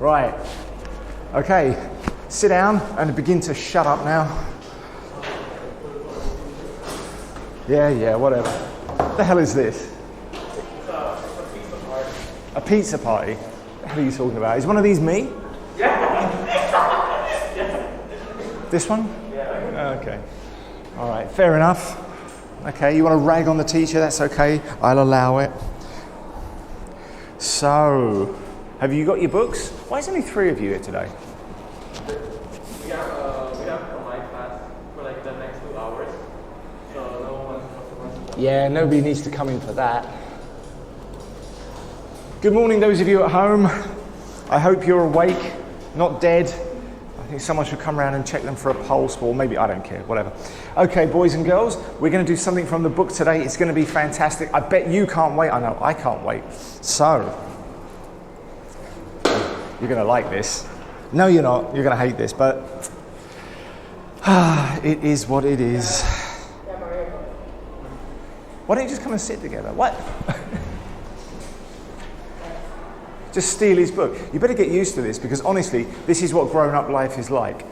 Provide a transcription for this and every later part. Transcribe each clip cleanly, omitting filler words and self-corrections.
Right. Okay, sit down and begin to shut up now. Yeah, whatever. What the hell is this? It's a pizza party. A pizza party? What the hell are you talking about? Is one of these me? Yeah. This one? Yeah. Okay. All right, fair enough. Okay, you want to rag on the teacher? That's okay. I'll allow it. So, have you got your books? Why is only 3 of you here today? We have a live class for like the next 2 hours, so no one. Yeah, nobody needs to come in for that. Good morning, those of you at home. I hope you're awake, not dead. I think someone should come around and check them for a pulse, or maybe, I don't care, whatever. Okay, boys and girls, we're going to do something from the book today. It's going to be fantastic. I bet you can't wait. I know, I can't wait. So, you're going to like this. No, you're not. You're going to hate this, but it is what it is. Why don't you just come and sit together? What? Just steal his book. You better get used to this, because honestly, this is what grown-up life is like.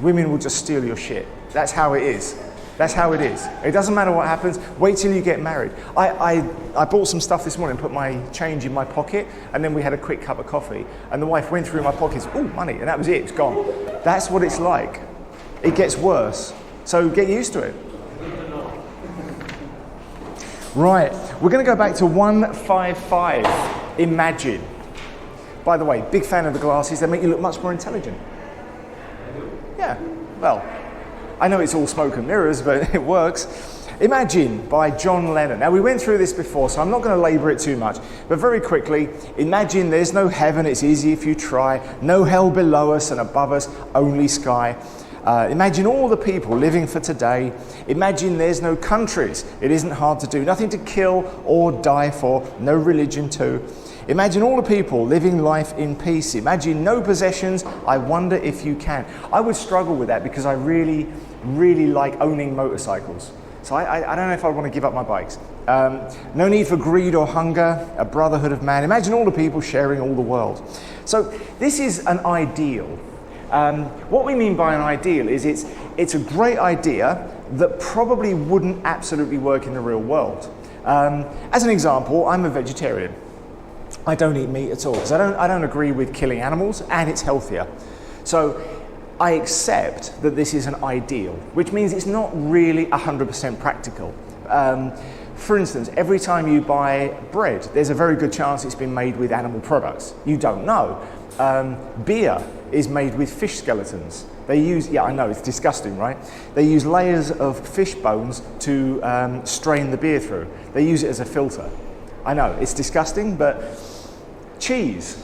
Women will just steal your shit. That's how it is. That's how it is. It doesn't matter what happens. Wait till you get married. I bought some stuff this morning, put my change in my pocket, and then we had a quick cup of coffee. And the wife went through my pockets, ooh, money, and that was it, it's gone. That's what it's like. It gets worse. So get used to it. Right, we're going to go back to 155. Imagine. By the way, big fan of the glasses. They make you look much more intelligent. Yeah, well, I know it's all smoke and mirrors, but it works. Imagine by John Lennon. Now, we went through this before, so I'm not going to labour it too much. But very quickly, imagine there's no heaven, it's easy if you try. No hell below us and above us, only sky. Imagine all the people living for today. Imagine there's no countries. It isn't hard to do. Nothing to kill or die for. No religion too. Imagine all the people living life in peace. Imagine no possessions. I wonder if you can. I would struggle with that because I really, really like owning motorcycles. So I don't know if I want to give up my bikes. No need for greed or hunger, a brotherhood of man. Imagine all the people sharing all the world. So this is an ideal. What we mean by an ideal is it's a great idea that probably wouldn't absolutely work in the real world. As an example, I'm a vegetarian. I don't eat meat at all because I don't agree with killing animals, and it's healthier. So I accept that this is an ideal, which means it's not really 100% practical. For instance, every time you buy bread, there's a very good chance it's been made with animal products. You don't know. Beer is made with fish skeletons. They use, yeah, I know, it's disgusting, right? They use layers of fish bones to strain the beer through. They use it as a filter. I know, it's disgusting, but cheese.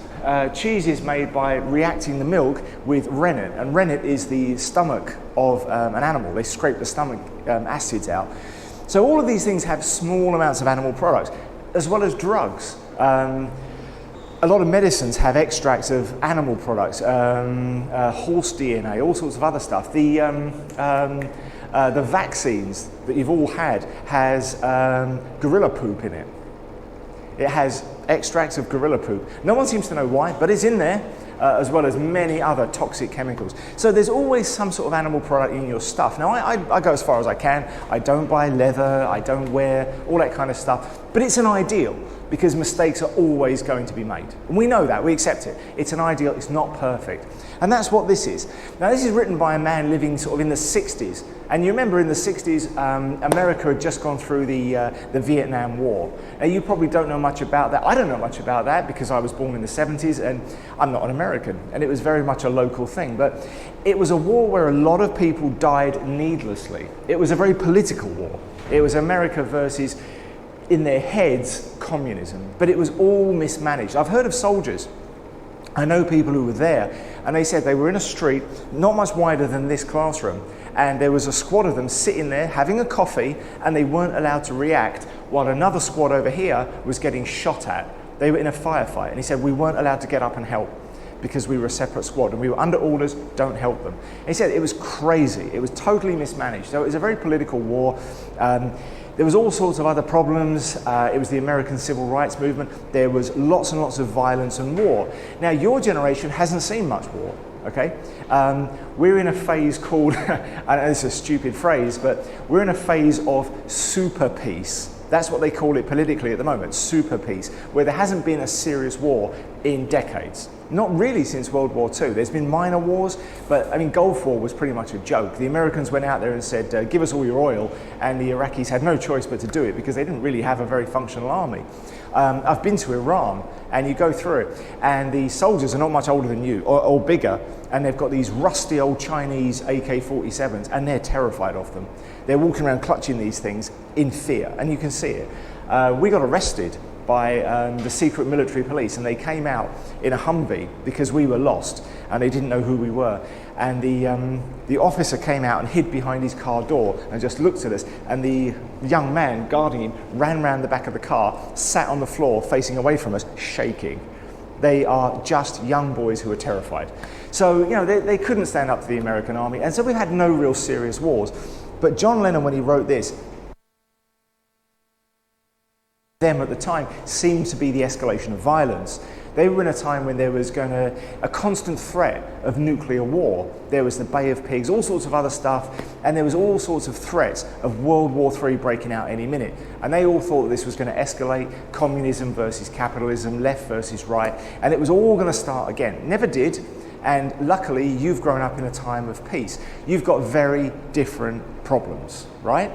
Cheese is made by reacting the milk with rennet, and rennet is the stomach of an animal. They scrape the stomach acids out. So all of these things have small amounts of animal products, as well as drugs. A lot of medicines have extracts of animal products, horse DNA, all sorts of other stuff. The vaccines that you've all had has gorilla poop in it. It has extracts of gorilla poop. No one seems to know why, but it's in there, as well as many other toxic chemicals. So there's always some sort of animal product in your stuff. Now, I go as far as I can. I don't buy leather, I don't wear all that kind of stuff, but it's an ideal because mistakes are always going to be made. And we know that, we accept it. It's an ideal, it's not perfect. And that's what this is. Now, this is written by a man living sort of in the 60s. And you remember in the 60s, America had just gone through the Vietnam War. Now, you probably don't know much about that. I don't know much about that because I was born in the 70s and I'm not an American. And it was very much a local thing. But it was a war where a lot of people died needlessly. It was a very political war. It was America versus, in their heads, communism. But it was all mismanaged. I've heard of soldiers. I know people who were there, and they said they were in a street not much wider than this classroom, and there was a squad of them sitting there having a coffee, and they weren't allowed to react while another squad over here was getting shot at. They were in a firefight, and he said we weren't allowed to get up and help because we were a separate squad and we were under orders, don't help them. And he said it was crazy, it was totally mismanaged. So it was a very political war. There was all sorts of other problems. It was the American Civil Rights Movement. There was lots and lots of violence and war. Now, your generation hasn't seen much war, okay? We're in a phase called, I know this is a stupid phrase, but we're in a phase of super peace. That's what they call it politically at the moment, super peace, where there hasn't been a serious war in decades. Not really since World War II. There's been minor wars, but I mean, Gulf War was pretty much a joke. The Americans went out there and said, give us all your oil, and the Iraqis had no choice but to do it because they didn't really have a very functional army. I've been to Iran, and you go through it, and the soldiers are not much older than you, or bigger, and they've got these rusty old Chinese AK-47s, and they're terrified of them. They're walking around clutching these things in fear, and you can see it. We got arrested by the secret military police, and they came out in a Humvee because we were lost and they didn't know who we were. And the officer came out and hid behind his car door and just looked at us, and the young man guarding him ran round the back of the car, sat on the floor facing away from us, shaking. They are just young boys who are terrified. So, you know, they couldn't stand up to the American army, and so we've had no real serious wars. But John Lennon, when he wrote this, them at the time seemed to be the escalation of violence. They were in a time when there was a constant threat of nuclear war. There was the Bay of Pigs, all sorts of other stuff, and there was all sorts of threats of World War III breaking out any minute. And they all thought this was going to escalate, communism versus capitalism, left versus right, and it was all going to start again. Never did, and luckily you've grown up in a time of peace. You've got very different problems, right?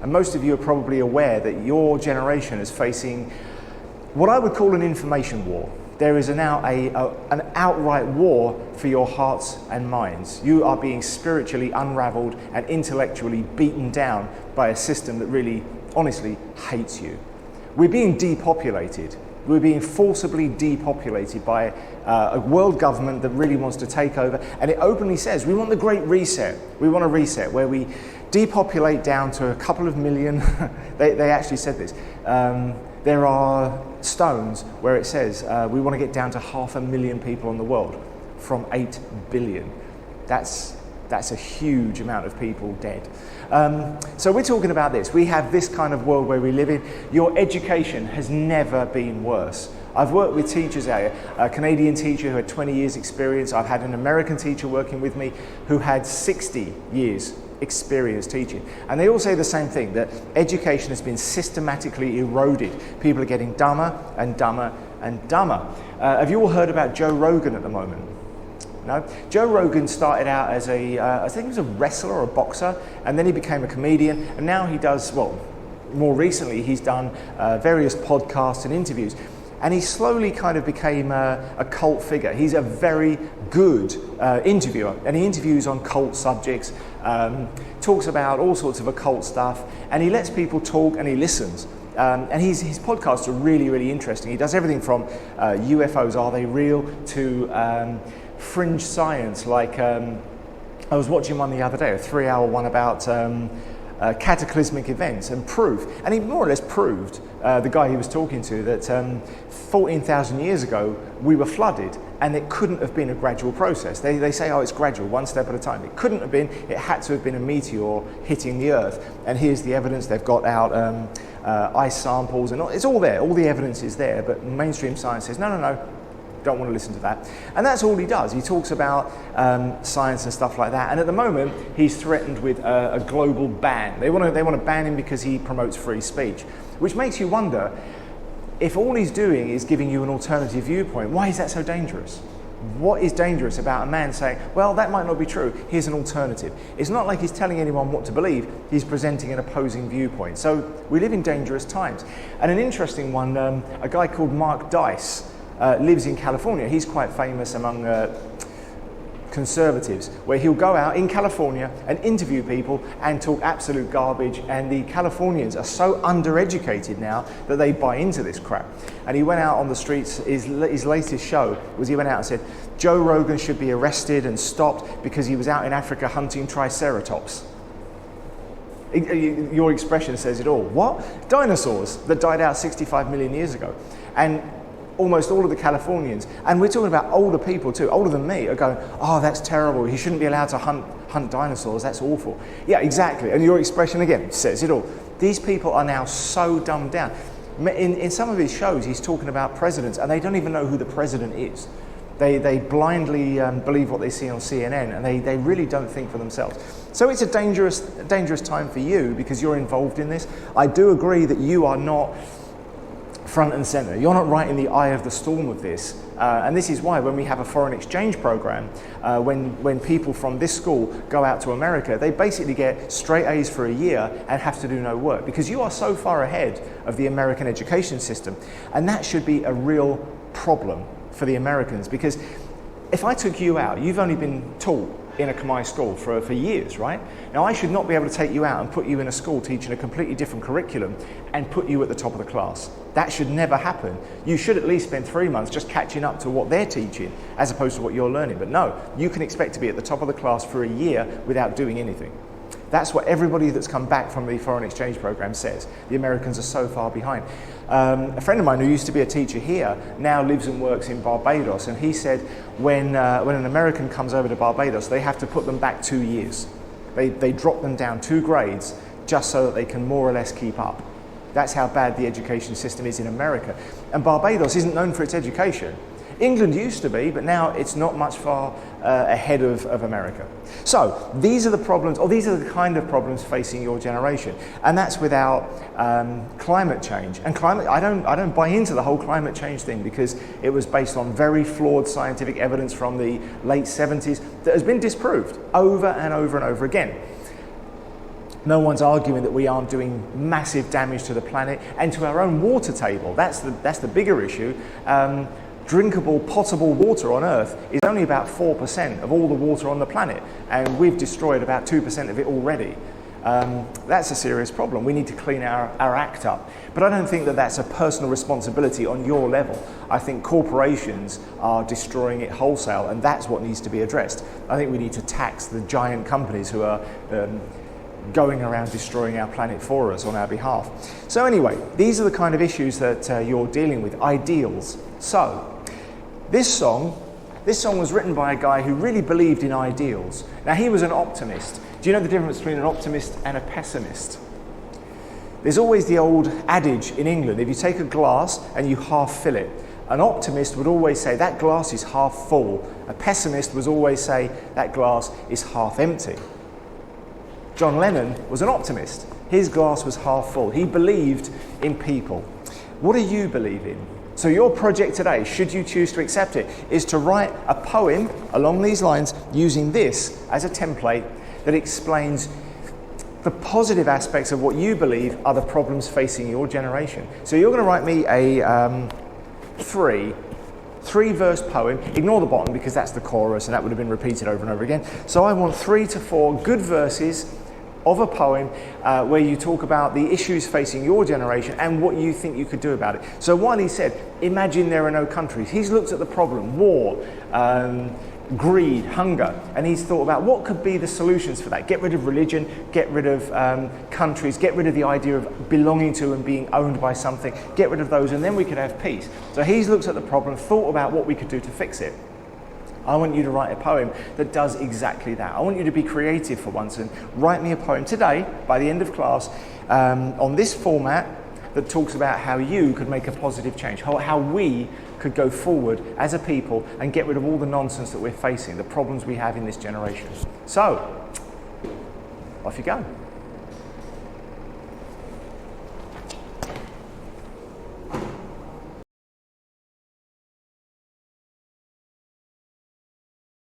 And most of you are probably aware that your generation is facing what I would call an information war. There is now an outright war for your hearts and minds. You are being spiritually unraveled and intellectually beaten down by a system that really, honestly, hates you. We're being depopulated. We're being forcibly depopulated by a world government that really wants to take over. And it openly says, we want the Great Reset. We want a reset where we depopulate down to a couple of million. They actually said this. There are stones where it says we want to get down to 500,000 people in the world from 8 billion. That's a huge amount of people dead. So we're talking about this. We have this kind of world where we live in. Your education has never been worse. I've worked with teachers out here, a Canadian teacher who had 20 years experience. I've had an American teacher working with me who had 60 years experience teaching. And they all say the same thing, that education has been systematically eroded. People are getting dumber and dumber and dumber. Have you all heard about Joe Rogan at the moment? No? Joe Rogan started out as I think he was a wrestler or a boxer, and then he became a comedian, and now he does, well, more recently he's done various podcasts and interviews. And he slowly kind of became a cult figure. He's a very good interviewer, and he interviews on cult subjects, talks about all sorts of occult stuff, and he lets people talk and he listens. And his podcasts are really, really interesting. He does everything from UFOs, are they real, to fringe science, like I was watching one the other day, a 3-hour one about cataclysmic events and proof. And he more or less proved, the guy he was talking to, that 14,000 years ago we were flooded, and it couldn't have been a gradual process. They say, oh, it's gradual, one step at a time. It couldn't have been. It had to have been a meteor hitting the Earth. And here's the evidence. They've got out ice samples, and it's all there. All the evidence is there, but mainstream science says, no, don't want to listen to that. And that's all he does. He talks about science and stuff like that. And at the moment, he's threatened with a global ban. They want to ban him because he promotes free speech, which makes you wonder, if all he's doing is giving you an alternative viewpoint, why is that so dangerous? What is dangerous about a man saying, well, that might not be true, here's an alternative? It's not like he's telling anyone what to believe, he's presenting an opposing viewpoint. So we live in dangerous times. And an interesting one, a guy called Mark Dice lives in California. He's quite famous among conservatives, where he'll go out in California and interview people and talk absolute garbage, and the Californians are so undereducated now that they buy into this crap. And he went out on the streets, his latest show was he went out and said, Joe Rogan should be arrested and stopped because he was out in Africa hunting triceratops. Your expression says it all. What? Dinosaurs that died out 65 million years ago. And almost all of the Californians, and we're talking about older people too, older than me, are going, oh, that's terrible, he shouldn't be allowed to hunt dinosaurs, that's awful. Yeah, exactly, and your expression again says it all. These people are now so dumbed down. In some of his shows, he's talking about presidents, and they don't even know who the president is. They blindly believe what they see on CNN, and they really don't think for themselves. So it's a dangerous time for you because you're involved in this. I do agree that you are not front and center. You're not right in the eye of the storm of this. And this is why when we have a foreign exchange program, when people from this school go out to America, they basically get straight A's for a year and have to do no work because you are so far ahead of the American education system. And that should be a real problem for the Americans, because if I took you out, you've only been taught in a Khmer school for years, right? Now I should not be able to take you out and put you in a school teaching a completely different curriculum and put you at the top of the class. That should never happen. You should at least spend 3 months just catching up to what they're teaching as opposed to what you're learning. But no, you can expect to be at the top of the class for a year without doing anything. That's what everybody that's come back from the foreign exchange program says. The Americans are so far behind. A friend of mine who used to be a teacher here now lives and works in Barbados, and he said when an American comes over to Barbados, they have to put them back 2 years. They drop them down 2 grades just so that they can more or less keep up. That's how bad the education system is in America. And Barbados isn't known for its education. England used to be, but now it's not much far ahead of America. So these are the problems, or these are the kind of problems facing your generation, and that's without climate change. And climate, I don't buy into the whole climate change thing because it was based on very flawed scientific evidence from the late 70s that has been disproved over and over and over again. No one's arguing that we aren't doing massive damage to the planet and to our own water table. That's the bigger issue. Drinkable, potable water on Earth is only about 4% of all the water on the planet, and we've destroyed about 2% of it already. That's a serious problem. We need to clean our act up. But I don't think that that's a personal responsibility on your level. I think corporations are destroying it wholesale, and that's what needs to be addressed. I think we need to tax the giant companies who are going around destroying our planet for us on our behalf. So anyway, these are the kind of issues that you're dealing with, ideals. So, this song was written by a guy who really believed in ideals. Now, he was an optimist. Do you know the difference between an optimist and a pessimist? There's always the old adage in England, if you take a glass and you half fill it, an optimist would always say that glass is half full. A pessimist would always say that glass is half empty. John Lennon was an optimist. His glass was half full. He believed in people. What do you believe in? So your project today, should you choose to accept it, is to write a poem along these lines using this as a template that explains the positive aspects of what you believe are the problems facing your generation. So you're going to write me a three-verse poem. Ignore the bottom because that's the chorus and that would have been repeated over and over again. So I want 3 to 4 good verses of a poem where you talk about the issues facing your generation and what you think you could do about it. So while he said, imagine there are no countries, he's looked at the problem, war, greed, hunger, and he's thought about what could be the solutions for that. Get rid of religion, get rid of countries, get rid of the idea of belonging to and being owned by something, get rid of those, and then we could have peace. So he's looked at the problem, thought about what we could do to fix it. I want you to write a poem that does exactly that. I want you to be creative for once and write me a poem today, by the end of class, on this format that talks about how you could make a positive change, how we could go forward as a people and get rid of all the nonsense that we're facing, the problems we have in this generation. So, off you go.